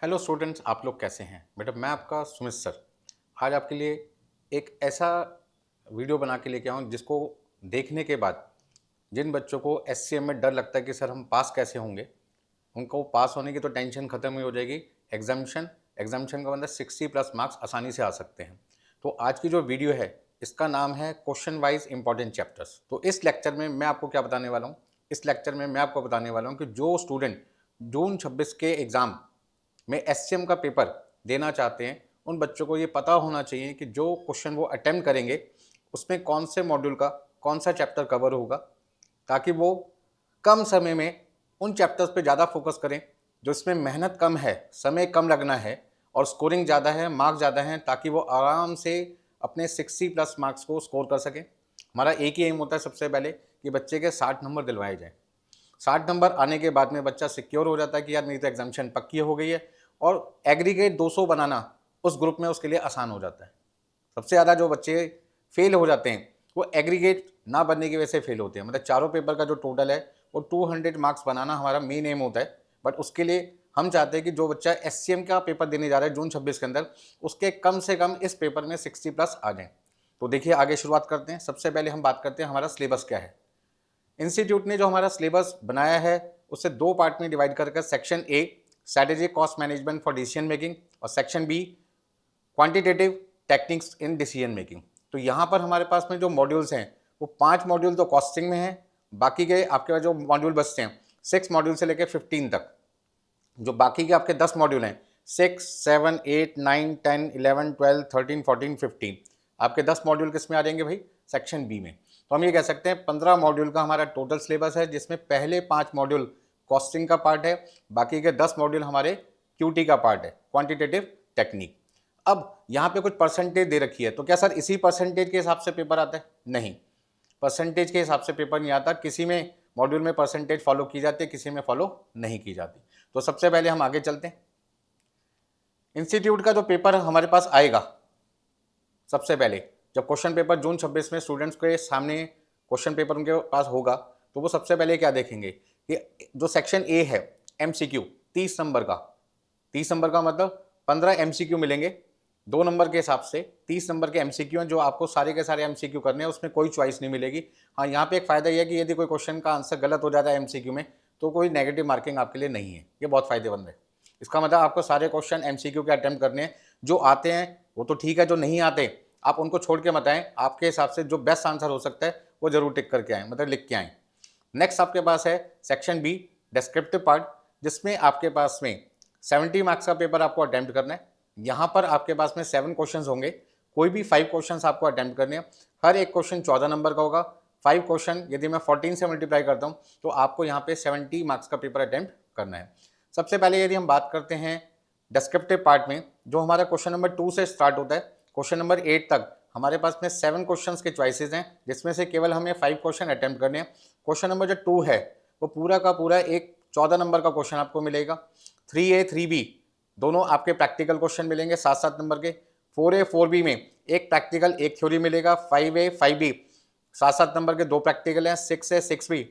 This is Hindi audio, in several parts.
हेलो स्टूडेंट्स, आप लोग कैसे हैं? बेटा मैं आपका सुमित सर आज आपके लिए एक ऐसा वीडियो बना के लेके आऊँ जिसको देखने के बाद जिन बच्चों को एससीएम में डर लगता है कि सर हम पास कैसे होंगे, उनको पास होने की तो टेंशन खत्म ही हो जाएगी। एग्जामिशन एग्जामिशन का मतलब 60+ मार्क्स आसानी से आ सकते हैं। तो आज की जो वीडियो है इसका नाम है क्वेश्चन वाइज इंपॉर्टेंट चैप्टर्स। तो इस लेक्चर में मैं आपको क्या बताने वाला हूँ, इस लेक्चर में मैं आपको बताने वाला हूँ कि जो स्टूडेंट जून 26 के एग्ज़ाम में एससीएम का पेपर देना चाहते हैं उन बच्चों को ये पता होना चाहिए कि जो क्वेश्चन वो अटेम्प्ट करेंगे उसमें कौन से मॉड्यूल का कौन सा चैप्टर कवर होगा, ताकि वो कम समय में उन चैप्टर्स पे ज़्यादा फोकस करें जो इसमें मेहनत कम है, समय कम लगना है और स्कोरिंग ज़्यादा है, मार्क्स ज़्यादा हैं, ताकि वो आराम से अपने 60+ मार्क्स को स्कोर कर सकें। हमारा एक ही एम होता है सबसे पहले कि बच्चे के 60 नंबर दिलवाए जाएँ। 60 नंबर आने के बाद में बच्चा सिक्योर हो जाता है कि यार मेरी तो एग्जामिशन पक्की हो गई है, और एग्रीगेट 200 बनाना उस ग्रुप में उसके लिए आसान हो जाता है। सबसे ज़्यादा जो बच्चे फेल हो जाते हैं वो एग्रीगेट ना बनने की वजह से फेल होते हैं। मतलब चारों पेपर का जो टोटल है वो 200 मार्क्स बनाना हमारा मेन एम होता है, बट उसके लिए हम चाहते हैं कि जो बच्चा एससीएम का पेपर देने जा रहा है जून 26 के अंदर, उसके कम से कम इस पेपर में 60+ आ जाए। तो देखिए आगे शुरुआत करते हैं। सबसे पहले हम बात करते हैं हमारा सिलेबस क्या है। इंस्टीट्यूट ने जो हमारा सिलेबस बनाया है उसे दो पार्ट में डिवाइड करके section A strategic cost management for decision making और section B quantitative techniques in decision making. तो यहाँ पर हमारे पास में जो मॉड्यूल्स हैं वो 5 मॉड्यूल तो कॉस्टिंग में हैं, बाकी के आपके पास जो मॉड्यूल बचते हैं 6 मॉड्यूल से लेकर 15 तक, जो बाकी के आपके 10 मॉड्यूल हैं 6, 7, 8, 9, 10, 11, 12, 13, 14, 15, आपके 10 मॉड्यूल किस में आ जाएंगे भाई? सेक्शन बी में। तो हम ये कह सकते हैं 15 मॉड्यूल का हमारा टोटल सिलेबस है, जिसमें पहले 5 मॉड्यूल कॉस्टिंग का पार्ट है, बाकी के 10 मॉड्यूल हमारे क्यूटी का पार्ट है, क्वांटिटेटिव टेक्निक। अब यहाँ पे कुछ परसेंटेज दे रखी है, तो क्या सर इसी परसेंटेज के हिसाब से पेपर आता है? नहीं, परसेंटेज के हिसाब से पेपर नहीं आता। किसी में मॉड्यूल में परसेंटेज फॉलो की जाती है, किसी में फॉलो नहीं की जाती। तो सबसे पहले हम आगे चलते हैं। इंस्टीट्यूट का जो पेपर हमारे पास आएगा, सबसे पहले जब क्वेश्चन पेपर जून 26 में स्टूडेंट्स के सामने क्वेश्चन पेपर उनके पास होगा, तो वो सबसे पहले क्या देखेंगे कि जो सेक्शन ए है एमसीक्यू 30 नंबर का, 30 नंबर का मतलब 15 एमसीक्यू मिलेंगे 2 नंबर के हिसाब से। 30 नंबर के एमसीक्यू हैं जो आपको सारे के सारे एमसीक्यू करने हैं, उसमें कोई चॉइस नहीं मिलेगी। हाँ, यहाँ पे एक फ़ायदा यह है कि यदि कोई क्वेश्चन का आंसर गलत हो जाता है एमसीक्यू में तो कोई नेगेटिव मार्किंग आपके लिए नहीं है, ये बहुत फ़ायदेमंद है। इसका मतलब आपको सारे क्वेश्चन एमसीक्यू के अटेम्प्ट करने हैं। जो आते हैं वो तो ठीक है, जो नहीं आते आप उनको छोड़ के मत आएँ, आपके हिसाब से जो बेस्ट आंसर हो सकता है वो जरूर टिक करके आएँ, मतलब लिख के आएँ। नेक्स्ट आपके पास है सेक्शन बी डिस्क्रिप्टिव पार्ट, जिसमें आपके पास में 70 मार्क्स का पेपर आपको अटेम्प्ट करना है। यहाँ पर आपके पास में 7 क्वेश्चंस होंगे, कोई भी 5 क्वेश्चंस आपको अटेम्प्ट करने हैं। हर एक क्वेश्चन 14 नंबर का होगा। 5 क्वेश्चन यदि मैं 14 से मल्टीप्लाई करता हूँ तो आपको यहाँ पे 70 मार्क्स का पेपर अटेम्प्ट करना है। सबसे पहले यदि हम बात करते हैं डिस्क्रिप्टिव पार्ट में, जो हमारा क्वेश्चन नंबर 2 से स्टार्ट होता है क्वेश्चन नंबर 8 तक, हमारे पास में 7 क्वेश्चंस के चॉइसेस हैं, जिसमें से केवल हमें 5 क्वेश्चन अटेम्प्ट करने हैं। क्वेश्चन नंबर जो 2 है वो पूरा का पूरा एक 14 नंबर का क्वेश्चन आपको मिलेगा। 3A 3B दोनों आपके प्रैक्टिकल क्वेश्चन मिलेंगे 7-7 नंबर के। 4A 4B में एक प्रैक्टिकल एक थ्योरी मिलेगा। 5A 5B 7-7 नंबर के 2 प्रैक्टिकल हैं। 6A 6B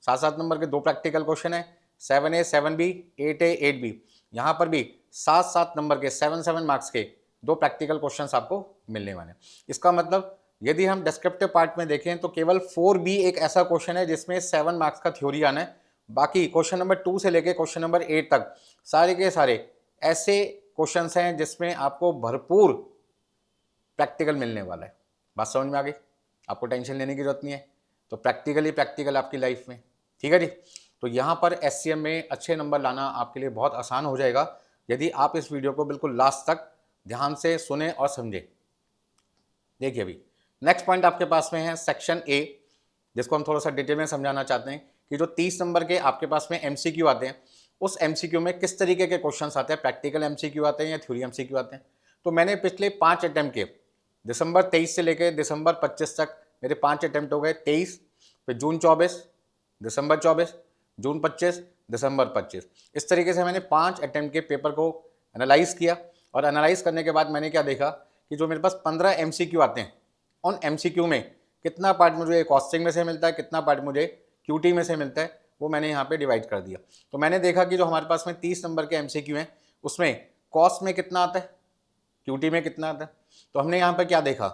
7-7 नंबर के 2 प्रैक्टिकल क्वेश्चन है। 7A 7B 8A 8B यहाँ पर भी 7-7 नंबर के 7-7 मार्क्स के 2 प्रैक्टिकल क्वेश्चंस आपको मिलने वाले हैं। इसका मतलब यदि हम डिस्क्रिप्टिव पार्ट में देखें तो केवल 4B एक ऐसा क्वेश्चन है जिसमें 7 मार्क्स का थ्योरी आना है। बाकी क्वेश्चन नंबर 2 से लेके क्वेश्चन नंबर 8 तक सारे के सारे ऐसे क्वेश्चंस हैं जिसमें आपको भरपूर प्रैक्टिकल मिलने वाला है। बात समझ में आ गई? आपको टेंशन लेने की जरूरत नहीं है। तो प्रैक्टिकली प्रैक्टिकल आपकी लाइफ में, ठीक है जी। तो यहाँ पर एससीएम में अच्छे नंबर लाना आपके लिए बहुत आसान हो जाएगा यदि आप इस वीडियो को बिल्कुल लास्ट तक ध्यान से सुने और समझे। देखिए अभी नेक्स्ट पॉइंट आपके पास में है सेक्शन ए, जिसको हम थोड़ा सा डिटेल में समझाना चाहते हैं कि जो 30 नंबर के आपके पास में एमसीक्यू आते हैं, उस एमसीक्यू में किस तरीके के क्वेश्चंस आते हैं, प्रैक्टिकल एमसीक्यू आते हैं या थ्योरी एमसीक्यू आते हैं। तो मैंने पिछले 5 अटैम्प्ट के दिसंबर 23 से लेकर दिसंबर 25 तक मेरे 5 अटैम्प्ट हो गए। 23, फिर जून 24, दिसंबर 24, जून 25, दिसंबर 25, इस तरीके से मैंने 5 अटैम्प्ट के पेपर को एनालाइज किया। और एनालाइज करने के बाद मैंने क्या देखा कि जो मेरे पास 15 एमसीक्यू आते हैं, उन एमसीक्यू में कितना पार्ट मुझे कॉस्टिंग में से मिलता है, कितना पार्ट मुझे क्यूटी में से मिलता है, वो मैंने यहाँ पे डिवाइड कर दिया। तो मैंने देखा कि जो हमारे पास में 30 नंबर के एमसीक्यू हैं उसमें कॉस्ट में कितना आता है, क्यूटी में कितना आता है। तो हमने यहाँ पर क्या देखा,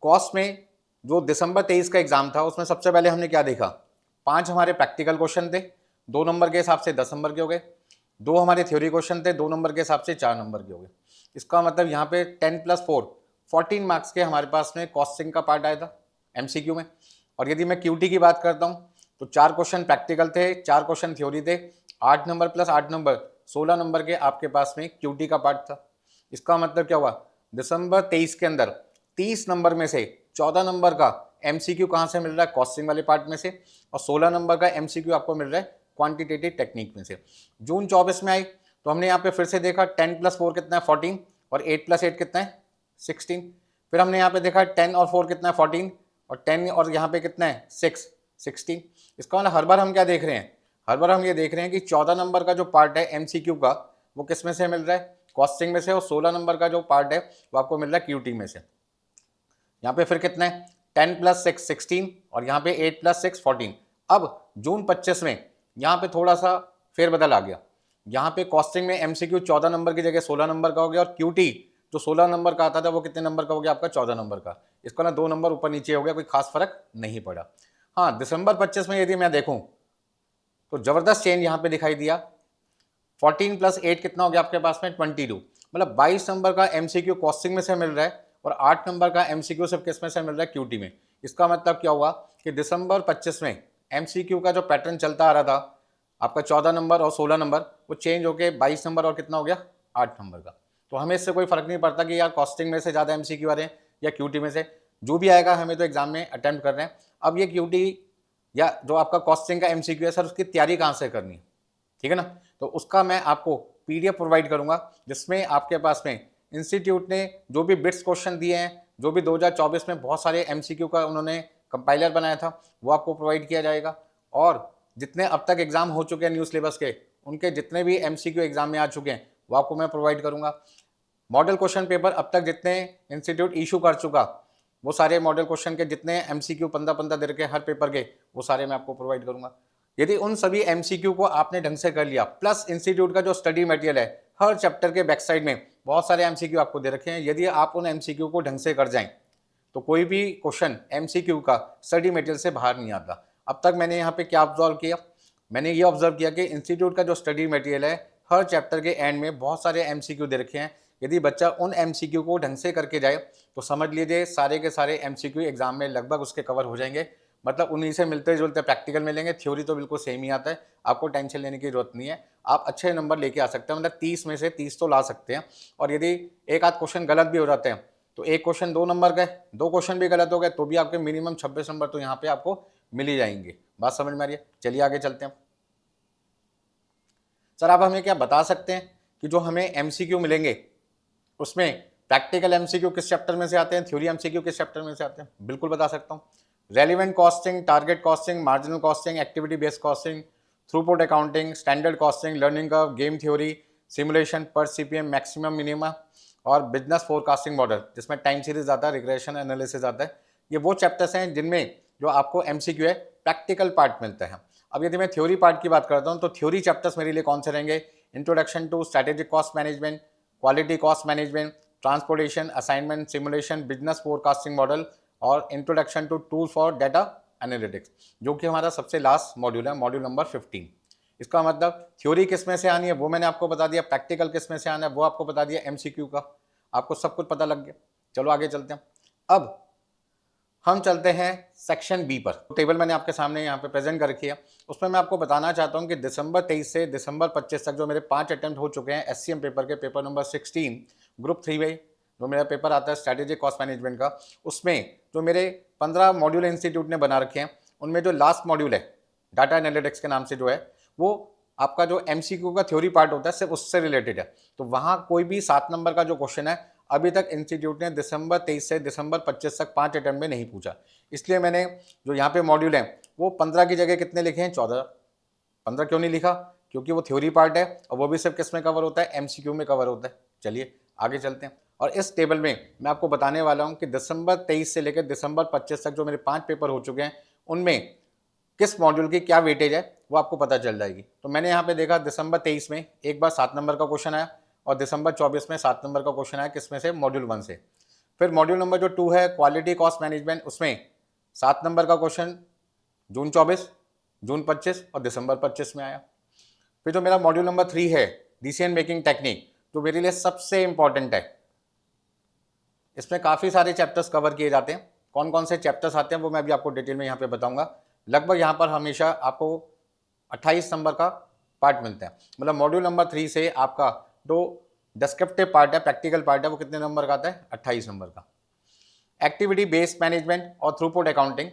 कॉस्ट में जो दिसंबर 23 का एग्जाम था उसमें सबसे पहले हमने क्या देखा, 5 हमारे प्रैक्टिकल क्वेश्चन थे, 2 नंबर के हिसाब से 10 नंबर के हो गए, 2 हमारे थ्योरी क्वेश्चन थे, 2 नंबर के हिसाब से 4 नंबर के हो गए। इसका मतलब यहाँ पे 10 + 4 14 मार्क्स के हमारे पास में कॉस्टिंग का पार्ट आया था एमसीक्यू में। और यदि मैं क्यूटी की बात करता हूँ तो 4 क्वेश्चन प्रैक्टिकल थे, 4 क्वेश्चन थ्योरी थे, 8 नंबर + 8 नंबर 16 नंबर के आपके पास में क्यूटी का पार्ट था। इसका मतलब क्या हुआ, दिसंबर 23 के अंदर 30 नंबर में से 14 नंबर का एमसीक्यू कहाँ से मिल रहा है, कॉस्टिंग वाले पार्ट में से, और 16 नंबर का एमसीक्यू आपको मिल रहा है क्वांटिटेटिव टेक्निक में से। जून 24 में आई तो हमने यहाँ पे फिर से देखा 10 + 4 कितना है 14, और 8 + 8 कितना है 16। फिर हमने यहाँ पे देखा 10 और 4 कितना है 14, और 10 और यहाँ पे कितना है 6 16। इसका मतलब हर बार हम क्या देख रहे हैं, हर बार हम ये देख रहे हैं कि 14 नंबर का जो पार्ट है एमसीक्यू का वो किस में से मिल रहा है, कॉस्टिंग में से, और 16 नंबर का जो पार्ट है वो आपको मिल रहा है क्यूटी में से। यहाँ पे फिर कितना है 10 + 6 16, और यहाँ पे 8 + 6 14। अब जून 25 में यहाँ पे थोड़ा सा फेरबदल आ गया, यहाँ पे कॉस्टिंग में एमसीक्यू 14 नंबर की जगह 16 नंबर का हो गया, और क्यूटी जो 16 नंबर का आता था वो कितने नंबर का हो गया आपका 14 नंबर का। इसका ना 2 नंबर ऊपर नीचे हो गया, कोई खास फर्क नहीं पड़ा। हाँ, दिसंबर 25 में यदि मैं देखूँ तो जबरदस्त चेंज यहाँ पे दिखाई दिया, 14 + 8 कितना हो गया आपके पास में 22, मतलब 22 नंबर का एमसीक्यू कॉस्टिंग में से मिल रहा है, और 8 नंबर का एमसीक्यू सिर्फ किस में से मिल रहा है, क्यूटी में। इसका मतलब क्या हुआ कि दिसंबर 25 में एमसीक्यू का जो पैटर्न चलता आ रहा था आपका 14 नंबर और 16 नंबर, वो चेंज होके 22 नंबर और कितना हो गया 8 नंबर का। तो हमें इससे कोई फर्क नहीं पड़ता कि यार कॉस्टिंग में से ज़्यादा एमसीक्यू आ रहे हैं या क्यूटी में से, जो भी आएगा हमें तो एग्जाम में अटेम्प्ट कर रहे हैं। अब ये क्यूटी या जो आपका कॉस्टिंग का एमसीक्यू है सर, उसकी तैयारी कहाँ से करनी है, ठीक है ना। तो उसका मैं आपको पीडीएफ प्रोवाइड करूंगा, जिसमें आपके पास में इंस्टीट्यूट ने जो भी बिट्स क्वेश्चन दिए हैं, जो भी 2024 में बहुत सारे एमसीक्यू का उन्होंने कंपाइलर बनाया था वो आपको प्रोवाइड किया जाएगा। और जितने अब तक एग्जाम हो चुके हैं न्यू सिलेबस के, उनके जितने भी एमसीक्यू एग्जाम में आ चुके हैं वो आपको मैं प्रोवाइड करूंगा। मॉडल क्वेश्चन पेपर अब तक जितने इंस्टीट्यूट इशू कर चुका, वो सारे मॉडल क्वेश्चन के जितने एमसीक्यू 15-15 दिन के हर पेपर के, वो सारे मैं आपको प्रोवाइड करूंगा। यदि उन सभी एमसीक्यू को आपने ढंग से कर लिया, प्लस इंस्टीट्यूट का जो स्टडी मटेरियल है, हर चैप्टर के बैक साइड में बहुत सारे एमसीक्यू आपको दे रखे हैं, यदि आप उन एमसीक्यू को ढंग से कर जाएं तो कोई भी क्वेश्चन एमसीक्यू का स्टडी मटेरियल से बाहर नहीं आता। अब तक मैंने यहाँ पे क्या ऑब्जर्व किया, मैंने ये ऑब्जर्व किया कि इंस्टीट्यूट का जो स्टडी मटेरियल है, हर चैप्टर के एंड में बहुत सारे एमसीक्यू दे रखे हैं। यदि बच्चा उन एमसीक्यू को ढंग से करके जाए तो समझ लीजिए सारे के सारे एमसीक्यू एग्जाम में लगभग उसके कवर हो जाएंगे। मतलब उन्हीं से मिलते जुलते प्रैक्टिकल मिलेंगे, थ्योरी तो बिल्कुल सेम ही आता है, आपको टेंशन लेने की जरूरत नहीं है। आप अच्छे नंबर लेके आ सकते हैं, मतलब 30 में से 30 तो ला सकते हैं। और यदि एक आध क्वेश्चन गलत भी हो जाते हैं तो एक क्वेश्चन 2 नंबर गए, 2 क्वेश्चन भी गलत हो गए तो भी आपके मिनिमम 26 नंबर तो यहाँ पे आपको मिल ही जाएंगे। बात समझ में आ रही है? चलिए आगे चलते हैं। सर आप हमें क्या बता सकते हैं कि जो हमें एमसीक्यू मिलेंगे उसमें प्रैक्टिकल एमसीक्यू किस चैप्टर में से आते हैं, थ्योरी एमसीक्यू किस चैप्टर में से आते हैं? बिल्कुल बता सकता हूँ। Relevant costing, target costing, marginal costing, activity based costing, throughput accounting, standard costing, learning curve, game theory, simulation, पर सीपीएम, मैक्सिमम मिनिमा, और बिजनेस फोरकास्टिंग मॉडल जिसमें टाइम सीरीज आता है, रिग्रेशन एनालिसिस आता है। ये वो चैप्टर्स हैं जिनमें जो आपको एमसीक्यू है प्रैक्टिकल पार्ट मिलता है। अब यदि मैं थ्योरी पार्ट की बात करता हूँ तो थ्योरी चैप्टर्स मेरे लिए कौन से रहेंगे? Introduction to strategic cost management, quality cost management, transportation, assignment, simulation, business forecasting model, और introduction to tool for data analytics, जो कि हमारा सबसे लास्ट मॉड्यूल है, मॉड्यूल नंबर 15। इसका मतलब थ्योरी किस में से आनी है वो मैंने आपको बता दिया, प्रैक्टिकल किस में से आना है वो आपको बता दिया, एमसीक्यू का आपको सब कुछ पता लग गया। चलो आगे चलते हैं। अब हम चलते हैं सेक्शन बी पर। टेबल मैंने आपके सामने यहाँ पे प्रेजेंट कर रखी है, उसमें मैं आपको बताना चाहता हूँ कि दिसंबर 23 से दिसंबर 25 तक जो मेरे 5 अटेम्प्ट हो चुके हैं एससीएम पेपर के, पेपर नंबर 16 ग्रुप 3 में जो मेरा पेपर आता है स्ट्रैटेजिक कॉस्ट मैनेजमेंट का, उसमें जो मेरे 15 मॉड्यूल इंस्टीट्यूट ने बना रखे हैं उनमें जो लास्ट मॉड्यूल है डाटा एनालिटिक्स के नाम से जो है, वो आपका जो एमसीक्यू का थ्योरी पार्ट होता है सिर्फ उससे रिलेटेड है। तो वहाँ कोई भी 7 नंबर का जो क्वेश्चन है अभी तक इंस्टीट्यूट ने दिसंबर 23 से दिसंबर 25 तक 5 अटेम्प्ट में नहीं पूछा। इसलिए मैंने जो यहाँ पे मॉड्यूल हैं वो 15 की जगह कितने लिखे हैं? 14। 15 क्यों नहीं लिखा? क्योंकि वो थ्योरी पार्ट है और वो भी सिर्फ किस में कवर होता है? एमसीक्यू में कवर होता है। चलिए आगे चलते हैं। और इस टेबल में मैं आपको बताने वाला हूँ कि दिसंबर 23 से लेकर दिसंबर 25 तक जो मेरे 5 पेपर हो चुके हैं उनमें किस मॉड्यूल की क्या वेटेज है वो आपको पता चल जाएगी। तो मैंने यहाँ पे देखा दिसंबर 23 में एक बार 7 नंबर का क्वेश्चन आया, और दिसंबर 24 में 7 नंबर का क्वेश्चन आया, किसमें से, मॉड्यूल 1 से। फिर मॉड्यूल नंबर जो 2 है क्वालिटी कॉस्ट मैनेजमेंट, उसमें 7 नंबर का क्वेश्चन जून 24, जून 25 और दिसंबर 25 में आया। फिर जो मेरा मॉड्यूल नंबर 3 है डिसीजन मेकिंग टेक्निक, जो मेरे लिए सबसे इंपॉर्टेंट है, इसमें काफ़ी सारे चैप्टर्स कवर किए जाते हैं। कौन कौन से चैप्टर्स आते हैं वो मैं भी आपको डिटेल में यहाँ पे बताऊंगा। लगभग यहाँ पर हमेशा आपको 28 नंबर का पार्ट मिलता है। मतलब मॉड्यूल नंबर 3 से आपका जो डिस्क्रिप्टिव पार्ट है, प्रैक्टिकल पार्ट है, वो कितने नंबर का आता है, 28 नंबर का। एक्टिविटी बेस्ड मैनेजमेंट और थ्रूपुट अकाउंटिंग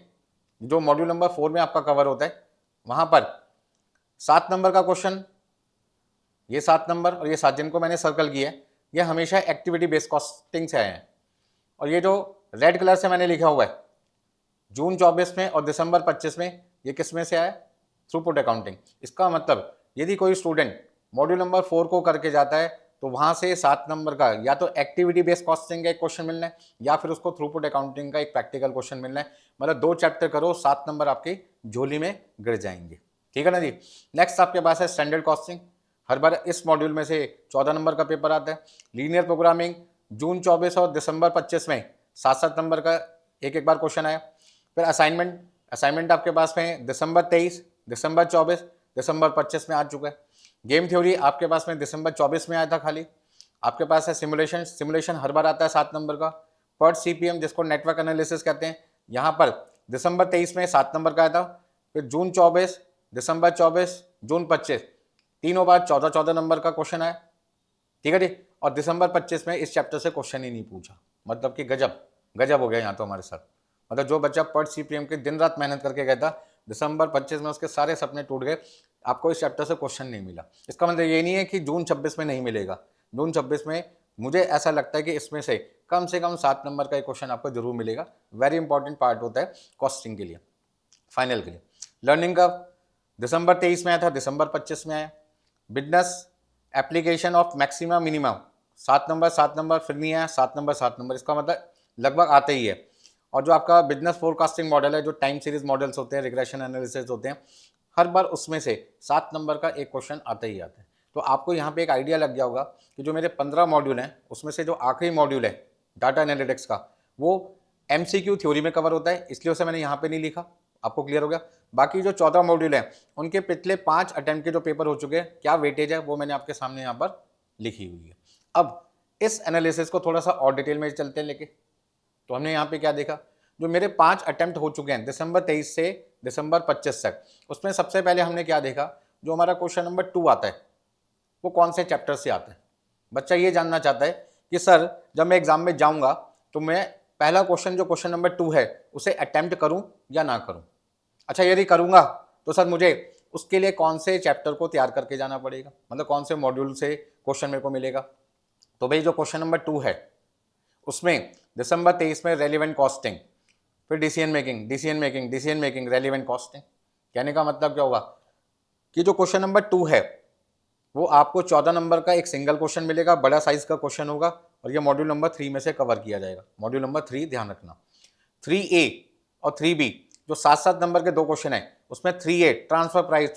जो मॉड्यूल नंबर 4 में आपका कवर होता है, वहाँ पर 7 नंबर का क्वेश्चन, ये 7 नंबर और ये 7 जिनको मैंने सर्कल किया है, ये हमेशा एक्टिविटी बेस्ड कॉस्टिंग से आए हैं। और ये जो रेड कलर से मैंने लिखा हुआ है जून 24 में और दिसंबर 25 में, ये किस में से आया, थ्रूपुट अकाउंटिंग। इसका मतलब यदि कोई स्टूडेंट मॉड्यूल नंबर 4 को करके जाता है तो वहाँ से 7 नंबर का या तो एक्टिविटी बेस्ड कॉस्टिंग का एक क्वेश्चन मिलना है या फिर उसको थ्रूपुट अकाउंटिंग का एक प्रैक्टिकल क्वेश्चन मिलना है। मतलब 2 चैप्टर करो, 7 नंबर आपकी झोली में गिर जाएंगे। ठीक है ना जी। नेक्स्ट आपके पास है स्टैंडर्ड कॉस्टिंग। हर बार इस मॉड्यूल में से 14 नंबर का पेपर आता है। लीनियर प्रोग्रामिंग जून 24 और दिसंबर 25 में 7-7 नंबर का एक बार क्वेश्चन आया। फिर असाइनमेंट आपके पास में दिसंबर 23, दिसंबर 24, दिसंबर 25 में आ चुका है। गेम थ्योरी आपके पास में दिसंबर 24 में आया था खाली। आपके पास है सिमुलेशन हर बार आता है 7 नंबर का। पर्ट सीपीएम जिसको नेटवर्क एनालिसिस कहते हैं, यहाँ पर दिसंबर 23 में 7 नंबर का आया था। फिर जून 24, दिसंबर 24, जून 25, तीनों बार 14-14 नंबर का क्वेश्चन आया। ठीक है जी। और दिसंबर 25 में इस चैप्टर से क्वेश्चन ही नहीं पूछा। मतलब कि गजब हो गया यहाँ तो हमारे साथ। मतलब जो बच्चा पर्ट सीपीएम के दिन रात मेहनत करके गया था, दिसंबर 25 में उसके सारे सपने टूट गए, आपको इस चैप्टर से क्वेश्चन नहीं मिला। इसका मतलब ये नहीं है कि जून 26 में नहीं मिलेगा। जून 26 में मुझे ऐसा लगता है कि इसमें से कम 7 नंबर का एक क्वेश्चन आपको जरूर मिलेगा। वेरी इंपॉर्टेंट पार्ट होता है कॉस्टिंग के लिए, फाइनल के लिए। लर्निंग कर्व दिसंबर 23 में आया था, दिसंबर 25 में आया। Business application of maxima minimum 7 number फिर नहीं आया, 7 नंबर। इसका मतलब लगभग आते ही है। और जो आपका बिजनेस फोरकास्टिंग मॉडल है, जो टाइम सीरीज मॉडल्स होते हैं, रिग्रेशन एनालिसिस होते हैं, हर बार उसमें से 7 नंबर का एक क्वेश्चन आता ही आता है। तो आपको यहाँ पे एक आइडिया लग गया होगा कि जो मेरे 15 मॉड्यूल हैं उसमें से जो आखिरी मॉड्यूल है डाटा एनालिटिक्स का, वो MCQ थ्योरी में कवर होता है, इसलिए उसे मैंने यहाँ पे नहीं लिखा। आपको क्लियर हो गया। बाकी जो 14 मॉड्यूल हैं उनके पिछले 5 अटेम्प्ट के जो पेपर हो चुके हैं, क्या वेटेज है वो मैंने आपके सामने यहाँ पर लिखी हुई है। अब इस एनालिसिस को थोड़ा सा और डिटेल में चलते हैं लेके। तो हमने यहाँ पे क्या देखा, जो मेरे 5 अटेम्प्ट हो चुके हैं दिसंबर 23 से दिसंबर 25 तक, उसमें सबसे पहले हमने क्या देखा, जो हमारा क्वेश्चन नंबर 2 आता है वो कौन से चैप्टर से आता है। बच्चा ये जानना चाहता है कि सर जब मैं एग्जाम में जाऊंगा तो मैं पहला क्वेश्चन जो क्वेश्चन नंबर 2 है उसे अटेम्प्ट करूं या ना करूं। अच्छा यदि करूंगा तो सर मुझे उसके लिए कौन से चैप्टर को तैयार करके जाना पड़ेगा, मतलब कौन से मॉड्यूल से क्वेश्चन मेरे को मिलेगा। तो भाई जो क्वेश्चन नंबर 2 है उसमें दिसंबर 23 में रेलिवेंट कॉस्टिंग, फिर डिसीजन मेकिंग रेलिवेंट कॉस्टिंग। कहने का मतलब क्या होगा कि जो क्वेश्चन नंबर 2 है वो आपको 14 नंबर का एक सिंगल क्वेश्चन मिलेगा, बड़ा साइज का क्वेश्चन होगा, और ये मॉड्यूल नंबर 3 में से कवर किया जाएगा। मॉड्यूल नंबर 3 ध्यान रखना। 3A और 3B जो 7-7 नंबर के 2 क्वेश्चन है, उसमें 3A ट्रांसफर प्राइस।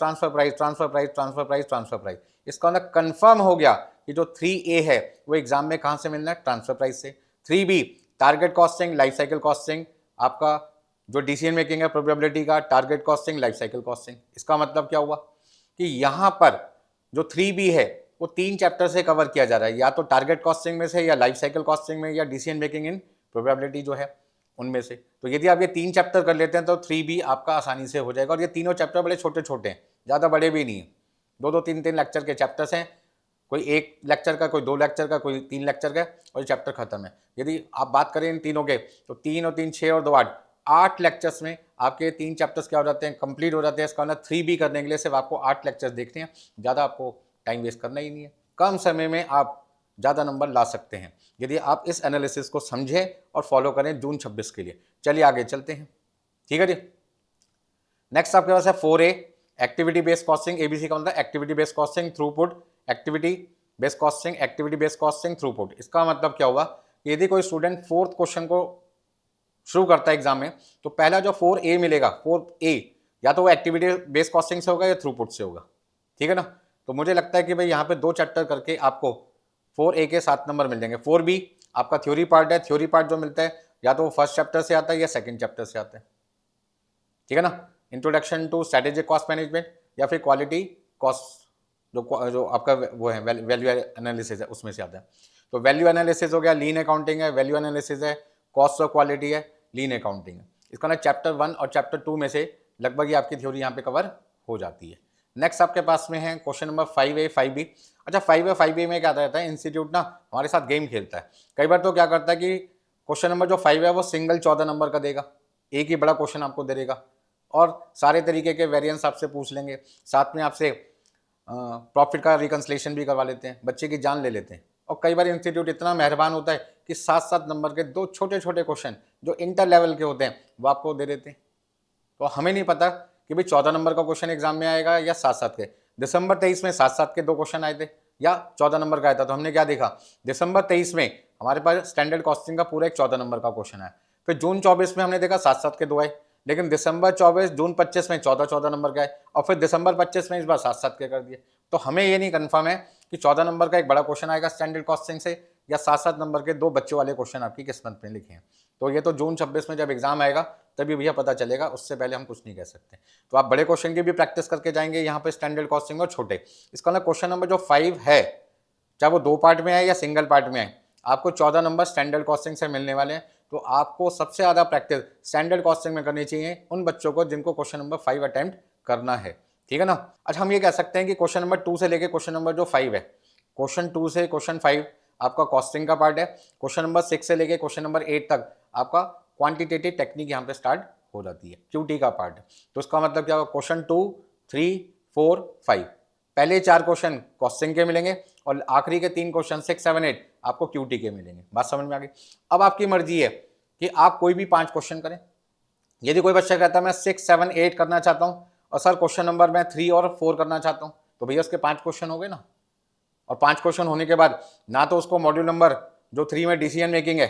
इसका मतलब कंफर्म हो गया कि जो 3A है वो एग्जाम में कहां से मिलना है, ट्रांसफर प्राइस से। 3B target costing, life cycle costing, आपका जो डिसीजन मेकिंग है प्रोबेबिलिटी का, target costing, life cycle costing. इसका मतलब क्या हुआ कि यहां पर जो 3B है वो 3 चैप्टर से कवर किया जा रहा है, या तो टारगेट कॉस्टिंग में से, या लाइफ साइकिल कॉस्टिंग में, या डिसीजन मेकिंग इन प्रोबेबिलिटी जो है उनमें से। तो यदि आप ये 3 चैप्टर कर लेते हैं तो 3B आपका आसानी से हो जाएगा। और ये तीनों चैप्टर बड़े छोटे छोटे हैं, ज़्यादा बड़े भी नहीं है, 2-2, 3-3 लेक्चर के चैप्टर्स हैं। कोई 1 लेक्चर का, कोई 2 लेक्चर का, कोई 3 लेक्चर का, और ये चैप्टर खत्म है। यदि आप बात करें इन तीनों के तो 3 और 3 6 और 2 8 लेक्चर्स में आपके 3 चैप्टर्स क्या हो जाते हैं, कंप्लीट हो जाते हैं। इसका मतलब 3B करने के लिए सिर्फ आपको 8 लेक्चर्स देखने हैं, ज़्यादा आपको टाइम वेस्ट करना ही नहीं है। कम समय में आप ज़्यादा नंबर ला सकते हैं यदि आप इस एनालिसिस को समझें और फॉलो करें जून 26 के लिए। चलिए आगे चलते हैं। ठीक है जी। नेक्स्ट आपके पास है 4A activity based costing. ABC का मतलब activity based costing throughput, activity based costing throughput. इसका मतलब क्या हुआ, यदि कोई स्टूडेंट 4th क्वेश्चन को शुरू करता है एग्जाम में तो पहला जो 4A मिलेगा, 4A या तो वो एक्टिविटी बेस्ड कॉस्टिंग से होगा या थ्रूपुट से होगा। ठीक है ना। तो मुझे लगता है कि भाई यहाँ पे 2 चैप्टर करके आपको 4A के 7 नंबर मिल जाएंगे। 4B आपका थ्योरी पार्ट है, थ्योरी पार्ट जो मिलता है या तो वो फर्स्ट चैप्टर से आता है या सेकंड चैप्टर से आता है, ठीक है ना। Introduction to strategic cost management या फिर क्वालिटी कॉस्ट जो आपका वो है वैल्यू एनालिसिस है उसमें से आता है। तो वैल्यू एनालिसिस हो गया, लीन अकाउंटिंग है, वैल्यू एनालिसिस है, कॉस्ट और क्वालिटी है, लीन अकाउंटिंग है। इसका ना चैप्टर 1 और चैप्टर 2 में से लगभग ये आपकी थ्योरी यहाँ पे कवर हो जाती है। नेक्स्ट आपके पास में है क्वेश्चन नंबर 5A 5B। अच्छा 5A 5B में क्या रहता है, इंस्टीट्यूट ना हमारे साथ गेम खेलता है। कई बार तो क्या करता है कि क्वेश्चन नंबर जो 5 है वो सिंगल 14 नंबर का देगा, एक ही बड़ा क्वेश्चन आपको दे देगा और सारे तरीके के वेरिएंस आपसे पूछ लेंगे, साथ में आपसे प्रॉफिट का रिकन्सलेशन भी करवा लेते हैं, बच्चे की जान ले लेते हैं। और कई बार इंस्टीट्यूट इतना मेहरबान होता है कि 7-7 नंबर के 2 छोटे छोटे क्वेश्चन जो इंटर लेवल के होते हैं वो आपको दे देते हैं। तो हमें नहीं पता कि भाई 14 नंबर का क्वेश्चन एग्जाम में आएगा या 7-7 के। दिसंबर 23 में 7-7 के 2 क्वेश्चन आए थे या 14 नंबर का आया था। तो हमने क्या देखा, दिसंबर 23 में हमारे पास स्टैंडर्ड कॉस्टिंग का पूरा एक 14 नंबर का क्वेश्चन आया। फिर जून 24 में हमने देखा 7-7 के 2 आए, लेकिन दिसंबर 24 जून 25 में 14-14 नंबर का है और फिर दिसंबर 25 में इस बार 7-7 के कर दिए। तो हमें ये नहीं कंफर्म है कि 14 नंबर का एक बड़ा क्वेश्चन आएगा स्टैंडर्ड कॉस्टिंग से या 7-7 नंबर के 2 बच्चों वाले क्वेश्चन आपकी किस्मत में लिखे हैं। तो ये तो जून 26 में जब एग्जाम आएगा तभी भैया पता चलेगा, उससे पहले हम कुछ नहीं कह सकते। तो आप बड़े क्वेश्चन की भी प्रैक्टिस करके जाएंगे यहाँ पे स्टैंडर्ड कॉस्टिंग और छोटे। इसका ना क्वेश्चन नंबर जो 5 है, चाहे वो 2 पार्ट में आए या सिंगल पार्ट में आए, आपको 14 नंबर स्टैंडर्ड कॉस्टिंग से मिलने वाले हैं। तो आपको सबसे ज़्यादा प्रैक्टिस स्टैंडर्ड कॉस्टिंग में करनी चाहिए उन बच्चों को जिनको क्वेश्चन नंबर 5 अटेम्प्ट करना है, ठीक है ना। अच्छा हम ये कह सकते हैं कि क्वेश्चन नंबर 2 से लेके क्वेश्चन नंबर जो 5 है, क्वेश्चन 2 से क्वेश्चन 5 आपका कॉस्टिंग का पार्ट है। क्वेश्चन नंबर 6 से लेके क्वेश्चन नंबर 8 तक आपका क्वांटिटेटिव टेक्निक यहाँ पे स्टार्ट हो जाती है, क्यूटी का पार्ट। तो इसका मतलब क्या होगा, क्वेश्चन 2, 3, 4, 5 पहले 4 क्वेश्चन कॉस्टिंग के मिलेंगे और आखिरी के 3 क्वेश्चन 6, 7, 8 आपको क्यूटी के मिलेंगे। बात समझ में आ गई। अब आपकी मर्जी है कि आप कोई भी 5 क्वेश्चन करें। यदि कोई बच्चा कहता है मैं 6, 7, 8 करना चाहता हूँ और सर क्वेश्चन नंबर मैं 3 और 4 करना चाहता हूँ, तो भैया उसके 5 क्वेश्चन हो गए ना। और 5 क्वेश्चन होने के बाद ना तो उसको मॉड्यूल नंबर जो 3 में डिसीजन मेकिंग है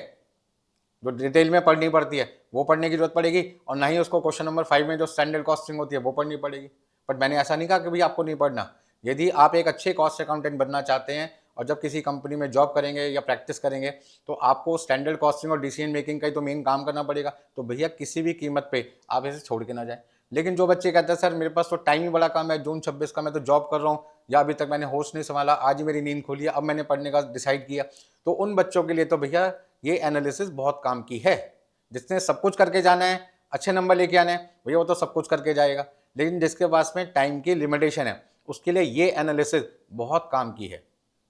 जो डिटेल में पढ़नी पड़ती है वो पढ़ने की जरूरत पड़ेगी, और ना ही उसको क्वेश्चन नंबर 5 में जो स्टैंडर्ड कॉस्टिंग होती है वो पढ़नी पड़ेगी। बट मैंने ऐसा नहीं कहा कि भाई आपको नहीं पढ़ना। यदि आप एक अच्छे कॉस्ट अकाउंटेंट बनना चाहते हैं और जब किसी कंपनी में जॉब करेंगे या प्रैक्टिस करेंगे तो आपको स्टैंडर्ड कॉस्टिंग और डिसीजन मेकिंग का ही तो मेन काम करना पड़ेगा। तो भैया किसी भी कीमत पे आप इसे छोड़ के ना जाए। लेकिन जो बच्चे कहते हैं सर मेरे पास तो टाइम ही बड़ा कम है, जून 26 का मैं तो जॉब कर रहा हूँ या अभी तक मैंने होश नहीं संभाला, आज ही मेरी नींद खुली है, अब मैंने पढ़ने का डिसाइड किया, तो उन बच्चों के लिए तो भैया ये एनालिसिस बहुत काम की है। जिसने सब कुछ करके जाना है, अच्छे नंबर लेके आने हैं, भैया वो तो सब कुछ करके जाएगा। लेकिन जिसके पास में टाइम की लिमिटेशन है उसके लिए ये एनालिसिस बहुत काम की है।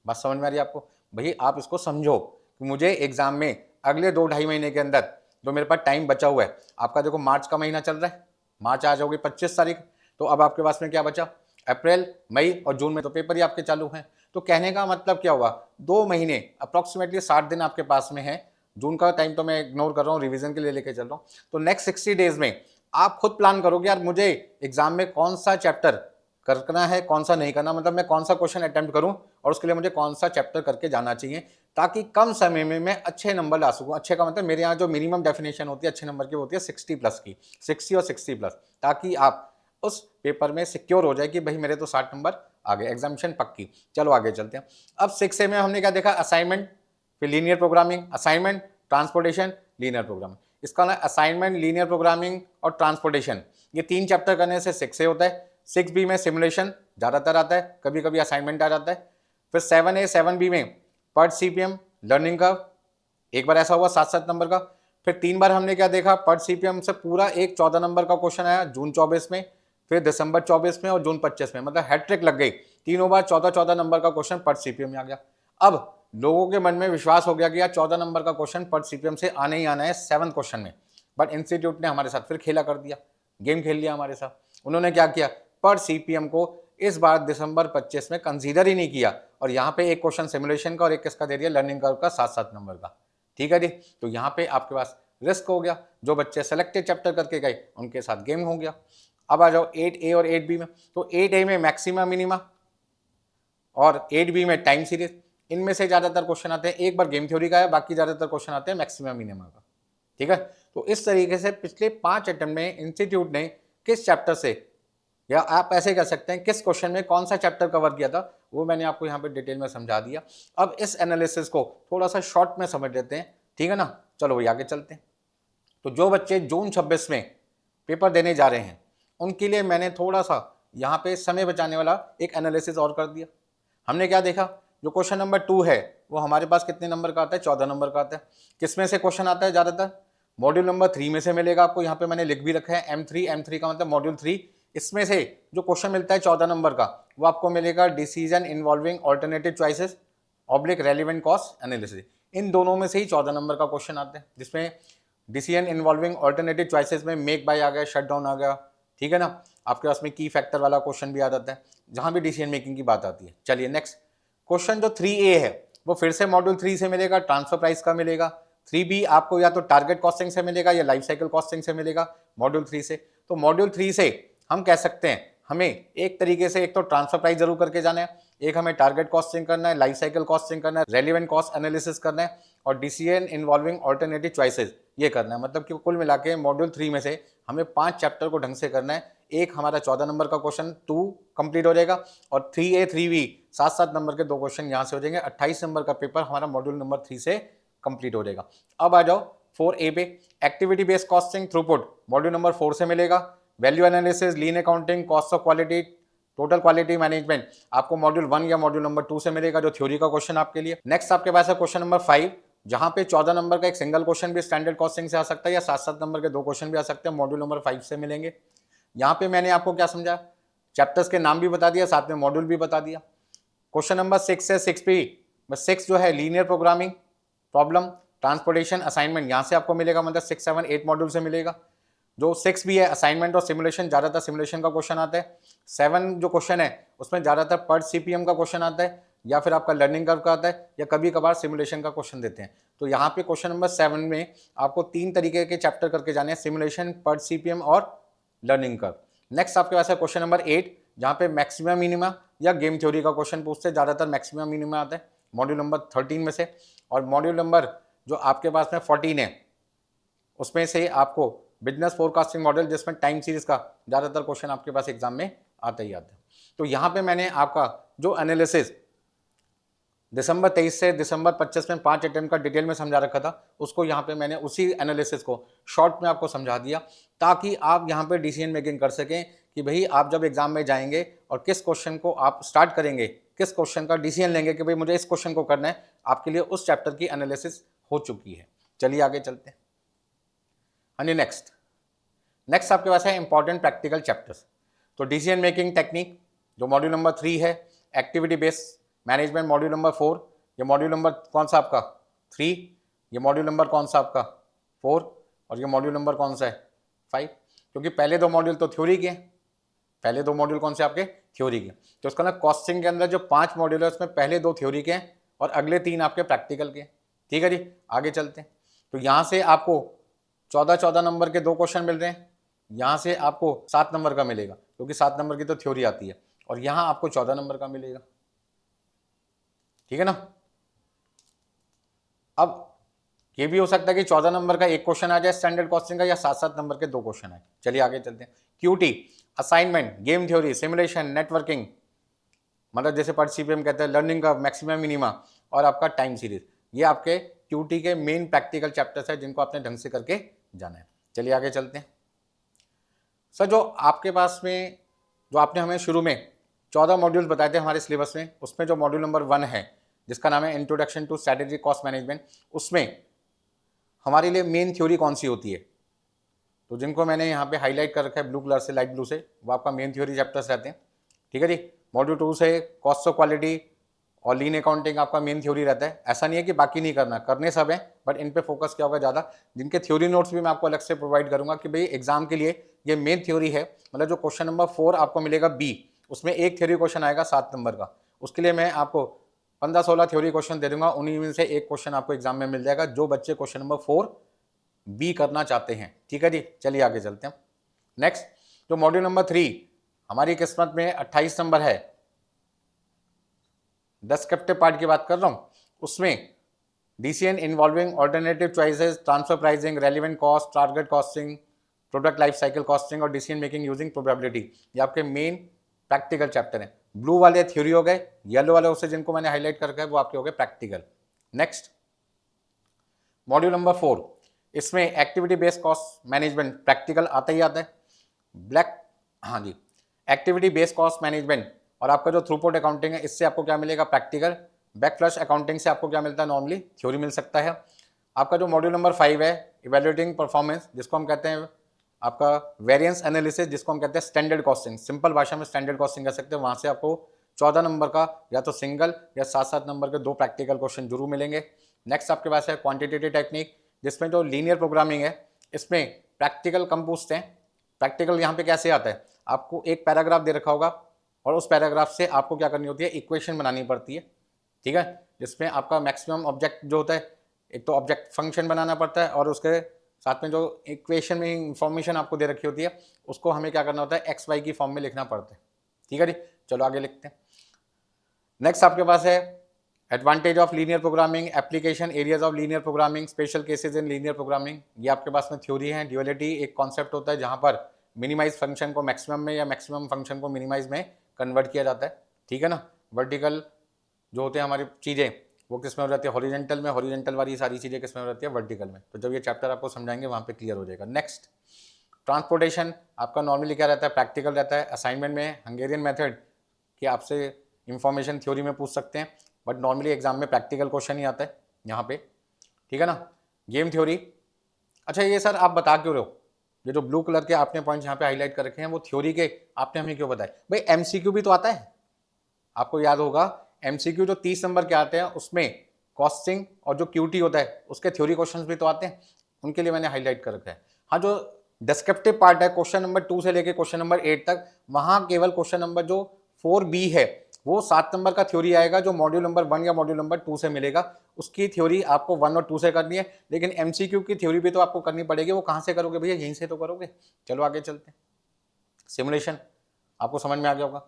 बात समझ में आ रही है आपको। भैया आप इसको समझो कि मुझे एग्जाम में अगले 2-2.5 महीने के अंदर जो मेरे पास टाइम बचा हुआ है, आपका देखो मार्च का महीना चल रहा है, मार्च आ जाओगे 25 तारीख, तो अब आपके पास में क्या बचा, अप्रैल, मई और जून में तो पेपर ही आपके चालू हैं। तो कहने का मतलब क्या हुआ, 2 महीने अप्रॉक्सीमेटली 60 दिन आपके पास में है। जून का टाइम तो मैं इग्नोर कर रहा हूँ, रिवीजन के लिए लेके चल रहा हूँ। तो नेक्स्ट 60 डेज में आप खुद प्लान करोगे यार मुझे एग्जाम में कौन सा चैप्टर करना है, कौन सा नहीं करना, मतलब मैं कौन सा क्वेश्चन अटेम्प्ट करूं और उसके लिए मुझे कौन सा चैप्टर करके जाना चाहिए, ताकि कम समय में मैं अच्छे नंबर ला सकूं। अच्छे का मतलब मेरे यहाँ जो मिनिमम डेफिनेशन होती है अच्छे नंबर की होती है 60 प्लस की, 60 और 60 प्लस, ताकि आप उस पेपर में सिक्योर हो जाए कि भाई मेरे तो 60 नंबर आ गए, एग्जामिनेशन पक्की। चलो आगे चलते हैं। अब 6A में हमने क्या देखा, असाइनमेंट, फिर linear programming, assignment, transportation, linear programming. इसका ना असाइनमेंट, लीनियर प्रोग्रामिंग और ट्रांसपोर्टेशन ये 3 चैप्टर करने से 6A होता है। 6B में सिमुलेशन ज़्यादातर आता है, कभी कभी असाइनमेंट आ जाता है। फिर 7A 7B में पर्ट CPM, लर्निंग कर्व, एक बार ऐसा हुआ 7-7 नंबर का। फिर 3 बार हमने क्या देखा, पर्ट CPM से पूरा एक 14 नंबर का क्वेश्चन आया जून 24 में, फिर दिसंबर 24 में और जून 25 में, मतलब हैट्रिक लग गई। तीनों बार 14-14 नंबर का क्वेश्चन पर्ट CPM में आ गया। अब लोगों के मन में विश्वास हो गया कि यार 14 नंबर का क्वेश्चन पर्ट CPM से आने ही आना है 7th क्वेश्चन में। बट इंस्टीट्यूट ने हमारे साथ फिर खेला कर दिया, गेम खेल लिया हमारे साथ। उन्होंने क्या किया, पर्ट CPM को इस बार दिसंबर 25 में कंसीडर ही नहीं किया और यहाँ पे एक क्वेश्चन सिमुलेशन का और एक किसका दे दिया, लर्निंग कर्व का 7-7 नंबर का। ठीक है जी। तो यहाँ पे आपके पास रिस्क हो गया, जो बच्चे सेलेक्टेड चैप्टर करके गए उनके साथ गेम हो गया। अब आ जाओ 8A और 8B में। तो 8A में मैक्सिमा मिनिमा और 8B में टाइम सीरीज। इनमें से ज्यादातर क्वेश्चन आते हैं, एक बार गेम थ्योरी का है, बाकी ज्यादातर क्वेश्चन आते हैं मैक्सिमा मिनिमा का। ठीक है। तो इस तरीके से पिछले 5 अटेम्प्ट में इंस्टीट्यूट ने किस चैप्टर से या आप ऐसे कह सकते हैं किस क्वेश्चन में कौन सा चैप्टर कवर किया था, वो मैंने आपको यहाँ पे डिटेल में समझा दिया। अब इस एनालिसिस को थोड़ा सा शॉर्ट में समझ लेते हैं, ठीक है ना। चलो भाई आगे चलते हैं। तो जो बच्चे जून 26 में पेपर देने जा रहे हैं उनके लिए मैंने थोड़ा सा यहाँ पे समय बचाने वाला एक एनालिसिस और कर दिया। हमने क्या देखा, जो क्वेश्चन नंबर 2 है वो हमारे पास कितने नंबर का आता है, 14 नंबर का आता है। किस में से क्वेश्चन आता है ज़्यादातर, मॉड्यूल नंबर 3 में से मिलेगा आपको, यहाँ पे मैंने लिख भी रखा है M3 का मतलब मॉड्यूल 3। इसमें से जो क्वेश्चन मिलता है 14 नंबर का वो आपको मिलेगा decision involving alternative choices oblique relevant cost analysis. इन दोनों में से ही 14 नंबर का क्वेश्चन आता है, जिसमें डिसीजन इन्वॉल्विंग ऑल्टरनेटिव चॉइसेस में मेक बाय आ गया, शट डाउन आ गया, ठीक है ना। आपके पास में की फैक्टर वाला क्वेश्चन भी आ जाता है जहां भी डिसीजन मेकिंग की बात आती है। चलिए नेक्स्ट क्वेश्चन जो 3A है वो फिर से मॉड्यूल 3 से मिलेगा, ट्रांसफर प्राइस का मिलेगा। 3B आपको या तो टारगेट कॉस्टिंग से मिलेगा या लाइफ साइकिल कॉस्टिंग से मिलेगा मॉड्यूल 3 से। तो मॉड्यूल 3 से हम कह सकते हैं हमें एक तरीके से एक तो ट्रांसफर प्राइस जरूर करके जाना है, एक हमें टारगेट कॉस्टिंग करना है, लाइफ साइकिल कॉस्टिंग करना है, रेलिवेंट कॉस्ट एनालिसिस करना है और डिसीजन इन्वॉल्विंग ऑल्टरनेटिव चॉइसेस ये करना है। मतलब कि कुल मिला के मॉड्यूल 3 में से हमें 5 चैप्टर को ढंग से करना है। एक हमारा 14 नंबर का क्वेश्चन 2 कंप्लीट हो जाएगा और 3A 3B 7-7 नंबर के 2 क्वेश्चन यहाँ से हो जाएंगे। 28 नंबर का पेपर हमारा मॉड्यूल नंबर 3 से कंप्लीट हो जाएगा। अब आ जाओ 4A पे, activity based costing throughput module number 4 से मिलेगा। Value analysis, lean accounting, cost of quality, total quality management आपको मॉड्यूल 1 या मॉड्यूल नंबर 2 से मिलेगा, जो थ्योरी का क्वेश्चन आपके लिए। नेक्स्ट आपके पास है क्वेश्चन नंबर 5, जहां पे 14 नंबर का एक सिंगल क्वेश्चन भी स्टैंडर्ड कॉस्टिंग से आ सकता है या 7-7 नंबर के 2 क्वेश्चन भी आ सकते हैं, मॉड्यूल नंबर 5 से मिलेंगे। यहाँ पे मैंने आपको क्या समझा, चैप्टर्स के नाम भी बता दिया, साथ में मॉड्यूल भी बता दिया। क्वेश्चन नंबर 6 है 6B, 6 जो है linear programming problem transportation assignment, यहाँ से आपको मिलेगा, मतलब 6, 7, 8 मॉड्यूल से मिलेगा। जो 6B है असाइनमेंट और सिमुलेशन, ज़्यादातर सिमुलेशन का क्वेश्चन आता है। 7 जो क्वेश्चन है उसमें ज़्यादातर पर CPM का क्वेश्चन आता है या फिर आपका लर्निंग कर्व का आता है या कभी कभार सिमुलेशन का क्वेश्चन देते हैं। तो यहाँ पे क्वेश्चन नंबर 7 में आपको 3 तरीके के चैप्टर करके जाने हैं, सिमुलेशन, पर CPM और लर्निंग कर्व। नेक्स्ट आपके पास है क्वेश्चन नंबर 8, जहाँ पे मैक्सिमम मिनिमा या गेम थ्योरी का क्वेश्चन पूछते हैं, ज़्यादातर मैक्सिमम मिनिमा आता है मॉड्यूल नंबर 13 में से। और मॉड्यूल नंबर जो आपके पास में 14 है उसमें से आपको बिजनेस फोरकास्टिंग मॉडल, जिसमें टाइम सीरीज का ज़्यादातर क्वेश्चन आपके पास एग्जाम में आता ही आता है। तो यहाँ पे मैंने आपका जो एनालिसिस दिसंबर 23 से दिसंबर 25 में 5 अटेम्प्ट का डिटेल में समझा रखा था, उसको यहाँ पे मैंने उसी एनालिसिस को शॉर्ट में आपको समझा दिया, ताकि आप यहाँ पे डिसीजन मेकिंग कर सकें कि भाई आप जब एग्जाम में जाएंगे और किस क्वेश्चन को आप स्टार्ट करेंगे, किस क्वेश्चन का डिसीजन लेंगे कि भाई मुझे इस क्वेश्चन को करना है, आपके लिए उस चैप्टर की एनालिसिस हो चुकी है। चलिए आगे चलते हैं। हाँ जी, नेक्स्ट आपके पास है इंपॉर्टेंट प्रैक्टिकल चैप्टर्स। तो डिसीजन मेकिंग टेक्निक जो मॉड्यूल नंबर 3 है, activity based management module number 4, ये मॉड्यूल नंबर कौन सा आपका 3, ये मॉड्यूल नंबर कौन सा आपका 4 और ये मॉड्यूल नंबर कौन सा है 5, क्योंकि पहले 2 मॉड्यूल तो थ्योरी के हैं। पहले 2 मॉड्यूल कौन से आपके थ्योरी के। तो उसका ना कॉस्टिंग के अंदर जो 5 मॉड्यूल है उसमें पहले 2 थ्योरी के हैं और अगले 3 आपके प्रैक्टिकल के। ठीक है जी, आगे चलते हैं। तो यहाँ से आपको 14 नंबर के 2 क्वेश्चन मिल रहे हैं, यहाँ से आपको 7 नंबर का मिलेगा क्योंकि 7 नंबर की तो थ्योरी आती है, और यहाँ आपको 14 नंबर का मिलेगा। ठीक है ना। अब ये भी हो सकता है कि 14 नंबर का एक क्वेश्चन आ जाए स्टैंडर्ड कॉस्टिंग का, या 7-7 नंबर के 2 क्वेश्चन आए। चलिए आगे चलते हैं। QT assignment, game theory, simulation, networking, मतलब जैसे पर CPM कहते हैं, लर्निंग का मैक्सिमम मिनिमा और आपका टाइम सीरीज, ये आपके QT के मेन प्रैक्टिकल चैप्टर्स है जिनको आपने ढंग से करके जाना है। चलिए आगे चलते हैं। सर जो आपके पास में जो आपने हमें शुरू में 14 मॉड्यूल्स बताए थे हमारे सिलेबस में, उसमें जो मॉड्यूल नंबर 1 है जिसका नाम है introduction to strategic cost management, उसमें हमारे लिए मेन थ्योरी कौन सी होती है, तो जिनको मैंने यहाँ पे हाईलाइट कर रखा है ब्लू कलर से, लाइट ब्लू से, वो आपका मेन थ्योरी चैप्टर्स रहते हैं। ठीक है जी। मॉड्यूल 2 से कॉस्ट ऑफ क्वालिटी और लीन अकाउंटिंग आपका मेन थ्योरी रहता है। ऐसा नहीं है कि बाकी नहीं करना, करने सब है, बट इन पे फोकस क्या होगा ज़्यादा, जिनके थ्योरी नोट्स भी मैं आपको अलग से प्रोवाइड करूंगा कि भाई एग्जाम के लिए ये मेन थ्योरी है। मतलब जो क्वेश्चन नंबर 4 आपको मिलेगा B, उसमें एक थ्योरी क्वेश्चन आएगा 7 नंबर का, उसके लिए मैं आपको 15-16 थ्योरी क्वेश्चन दे दूंगा, उन्हीं में से एक क्वेश्चन आपको एग्जाम में मिल जाएगा जो बच्चे क्वेश्चन नंबर 4 B करना चाहते हैं। ठीक है जी, चलिए आगे चलते हैं। नेक्स्ट जो मॉड्यूल नंबर 3 हमारी किस्मत में 28 नंबर है, डिस्क्रिप्टिव पार्ट की बात कर रहा हूँ, उसमें decision involving alternative choices, transfer pricing, relevant cost, target costing, product life cycle costing और डिसीजन मेकिंग यूजिंग प्रोबेबिलिटी, ये आपके मेन प्रैक्टिकल चैप्टर है। ब्लू वाले थ्योरी हो गए, येलो वाले उससे जिनको मैंने हाईलाइट कर रखा है वो आपके हो गए प्रैक्टिकल। नेक्स्ट मॉड्यूल नंबर 4, इसमें activity based cost management practical आता ही आता है। हाँ जी, एक्टिविटी बेस्ड कॉस्ट मैनेजमेंट और आपका जो थ्रूपुट अकाउंटिंग है इससे आपको क्या मिलेगा प्रैक्टिकल। बैकफ्लश अकाउंटिंग से आपको क्या मिलता है नॉर्मली थ्योरी मिल सकता है। आपका जो मॉड्यूल नंबर 5 है इवेल्युएटिंग परफॉर्मेंस, जिसको हम कहते हैं आपका वेरिएंस एनालिसिस, जिसको हम कहते हैं स्टैंडर्ड कॉस्टिंग, सिंपल भाषा में स्टैंडर्ड कॉस्टिंग कह सकते हैं। वहाँ से आपको 14 नंबर का या तो सिंगल या 7-7 नंबर के 2 प्रैक्टिकल क्वेश्चन जरूर मिलेंगे। नेक्स्ट आपके पास है क्वांटिटेटिव टेक्निक, जिसमें जो लीनियर प्रोग्रामिंग है इसमें प्रैक्टिकल कम पूछते हैं। प्रैक्टिकल यहाँ पे कैसे आता है, आपको एक पैराग्राफ दे रखा होगा और उस पैराग्राफ से आपको क्या करनी होती है, इक्वेशन बनानी पड़ती है, ठीक है, जिसमें आपका मैक्सिमम ऑब्जेक्ट जो होता है, एक तो ऑब्जेक्ट फंक्शन बनाना पड़ता है और उसके साथ में जो इक्वेशन में इंफॉर्मेशन आपको दे रखी होती है उसको हमें क्या करना होता है एक्स वाई की फॉर्म में लिखना पड़ता है, ठीक है जी। चलो आगे लिखते हैं। नेक्स्ट आपके पास है advantage of linear programming, application areas of linear programming, special cases in linear programming. ये आपके पास में थ्योरी है। ड्यूअलिटी एक कॉन्सेप्ट होता है जहां पर मिनिमाइज फंक्शन को मैक्सिमम में या मैक्सिमम फंक्शन को मिनिमाइज में कन्वर्ट किया जाता है, ठीक है ना। वर्टिकल जो होते हैं हमारी चीज़ें वो किस में हो जाती है, हॉरिजेंटल में, हॉरिजेंटल वाली सारी चीज़ें किस में हो जाती है, वर्टिकल में। तो जब ये चैप्टर आपको समझाएंगे वहाँ पे क्लियर हो जाएगा। नेक्स्ट ट्रांसपोर्टेशन आपका नॉर्मली क्या रहता है, प्रैक्टिकल रहता है। असाइनमेंट में हंगेरियन मेथड कि आपसे इंफॉर्मेशन थ्योरी में पूछ सकते हैं, बट नॉर्मली एग्जाम में प्रैक्टिकल क्वेश्चन ही आता है यहाँ पे, ठीक है ना। गेम थ्योरी, अच्छा ये सर आप बता क्यों रहे हो, ये जो ब्लू कलर के आपने पॉइंट्स यहाँ पे हाईलाइट कर रखे हैं वो थ्योरी के आपने हमें क्यों बताए। भाई एमसीक्यू भी तो आता है, आपको याद होगा एमसीक्यू जो 30 नंबर के आते हैं उसमें कॉस्टिंग और जो क्यूटी होता है उसके थ्योरी क्वेश्चंस भी तो आते हैं, उनके लिए मैंने हाईलाइट कर रखा है। हाँ, जो डिस्क्रिप्टिव पार्ट है क्वेश्चन नंबर 2 से लेके क्वेश्चन नंबर 8 तक, वहां केवल क्वेश्चन नंबर जो 4B है वो 7 नंबर का थ्योरी आएगा जो मॉड्यूल नंबर 1 या मॉड्यूल नंबर 2 से मिलेगा। उसकी थ्योरी आपको 1 और 2 से करनी है, लेकिन एमसीक्यू की थ्योरी भी तो आपको करनी पड़ेगी। वो कहाँ से करोगे भैया, यहीं से तो करोगे। चलो आगे चलते हैं। सिमुलेशन आपको समझ में आ गया होगा।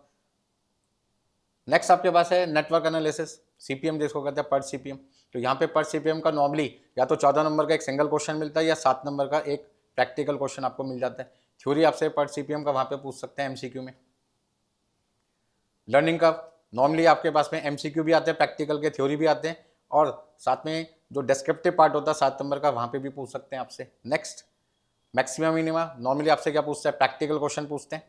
नेक्स्ट आपके पास है नेटवर्क एनालिसिस, सीपीएम जिसको कहते हैं पर सीपीएम। तो यहाँ पे पर सीपीएम का नॉर्मली या तो 14 नंबर का एक सिंगल क्वेश्चन मिलता है या 7 नंबर का एक प्रैक्टिकल क्वेश्चन आपको मिल जाता है। थ्योरी आपसे पर सीपीएम का वहाँ पे पूछ सकते हैं एमसीक्यू में। लर्निंग का नॉर्मली आपके पास में एमसीक्यू भी आते हैं, प्रैक्टिकल के थ्योरी भी आते हैं, और साथ में जो डिस्क्रिप्टिव पार्ट होता है 7 नंबर का वहाँ पे भी पूछ सकते हैं आपसे। नेक्स्ट मैक्सिमम मिनिमा, नॉर्मली आपसे क्या पूछते हैं, प्रैक्टिकल क्वेश्चन पूछते हैं।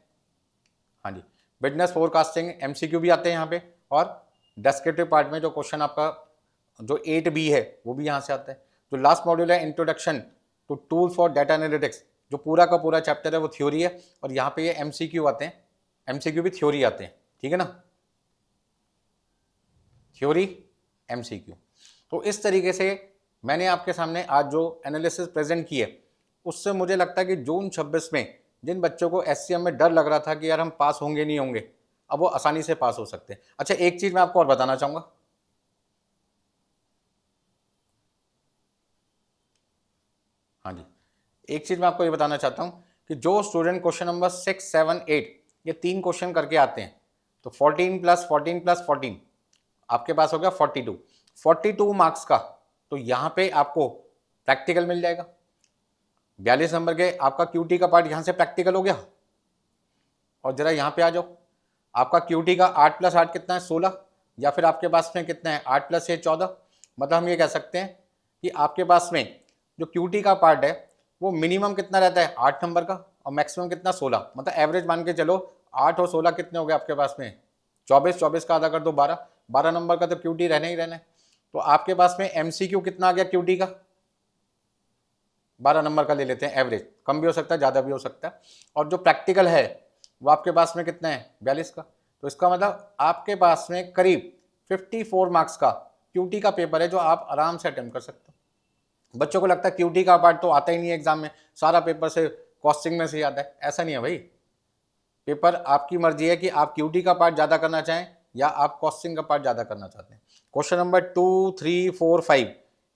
हाँ जी, बिजनेस फोरकास्टिंग एमसीक्यू भी आते हैं यहाँ पे, और डिस्क्रिप्टिव पार्ट में जो क्वेश्चन आपका जो 8B है वो भी यहाँ से आता है। जो लास्ट मॉड्यूल है introduction to tool for data analytics, जो पूरा का पूरा चैप्टर है वो थ्योरी है, और यहाँ पे ये एमसीक्यू आते हैं, एमसीक्यू भी थ्योरी आते हैं, ठीक है ना, थ्योरी एमसीक्यू। तो इस तरीके से मैंने आपके सामने आज जो एनालिसिस प्रेजेंट की है उससे मुझे लगता है कि जून 26 में जिन बच्चों को एससीएम में डर लग रहा था कि यार हम पास होंगे नहीं होंगे, अब वो आसानी से पास हो सकते हैं। अच्छा एक चीज मैं आपको और बताना चाहूंगा, हाँ जी, एक चीज मैं आपको ये बताना चाहता हूं कि जो स्टूडेंट क्वेश्चन नंबर 6, 7, 8 ये 3 क्वेश्चन करके आते हैं, तो 14 + 14 + 14 आपके पास हो गया 42 मार्क्स का। तो यहाँ पे आपको प्रैक्टिकल मिल जाएगा। 42 नंबर के आपका क्यूटी का पार्ट यहाँ से प्रैक्टिकल हो गया। और जरा यहाँ पे आ जाओ, आपका क्यूटी का 8 + 8 कितना है, 16, या फिर आपके पास में कितना है 8 + 6 14। मतलब हम ये कह सकते हैं कि आपके पास में जो क्यूटी का पार्ट है वो मिनिमम कितना रहता है 8 नंबर का, और मैक्सिमम कितना 16। मतलब एवरेज मान के चलो 8 और 16 कितने हो गए आपके पास में 24, 24 का आधा कर दो 12, 12 नंबर का तो क्यूटी रहना ही रहना है। तो आपके पास में एमसीक्यू कितना आ गया क्यूटी का, 12 नंबर का ले लेते हैं एवरेज, कम भी हो सकता है ज़्यादा भी हो सकता है। और जो प्रैक्टिकल है वो आपके पास में कितना है 42 का। तो इसका मतलब आपके पास में करीब 54 मार्क्स का क्यूटी का पेपर है जो आप आराम से अटेम्प्ट कर सकते हो। बच्चों को लगता है क्यूटी का पार्ट तो आता ही नहीं है एग्जाम में, सारा पेपर से कॉस्टिंग में से ही आता है। ऐसा नहीं है भाई, पेपर आपकी मर्जी है कि आप क्यूटी का पार्ट ज़्यादा करना चाहें या आप कॉस्टिंग का पार्ट ज़्यादा करना चाहते हैं। क्वेश्चन नंबर 2, 3, 4, 5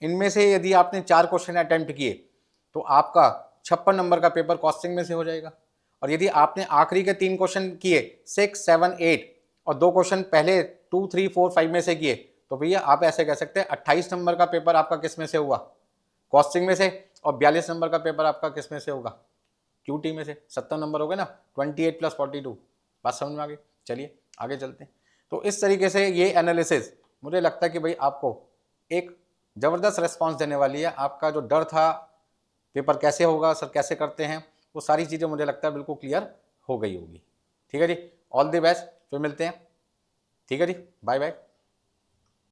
इनमें से यदि आपने 4 क्वेश्चन अटेम्प्ट किए तो आपका 56 नंबर का पेपर कॉस्टिंग में से हो जाएगा। और यदि आपने आखिरी के 3 क्वेश्चन किए 6, 7, 8 और 2 क्वेश्चन पहले 2, 3, 4, 5 में से किए, तो भैया आप ऐसे कह सकते हैं 28 नंबर का पेपर आपका किस में से हुआ, कॉस्टिंग में से, और 42 नंबर का पेपर आपका किस में से होगा, QT में से 70 नंबर हो गए ना, 28 + 42, बात समझ में आ गई। चलिए आगे चलते हैं। तो इस तरीके से ये एनालिसिस मुझे लगता है कि भाई आपको एक ज़बरदस्त रेस्पॉन्स देने वाली है। आपका जो डर था पेपर कैसे होगा, सर कैसे करते हैं, वो सारी चीज़ें मुझे लगता है बिल्कुल क्लियर हो गई होगी। ठीक है जी, ऑल द बेस्ट, फिर मिलते हैं। ठीक है जी, बाय बाय।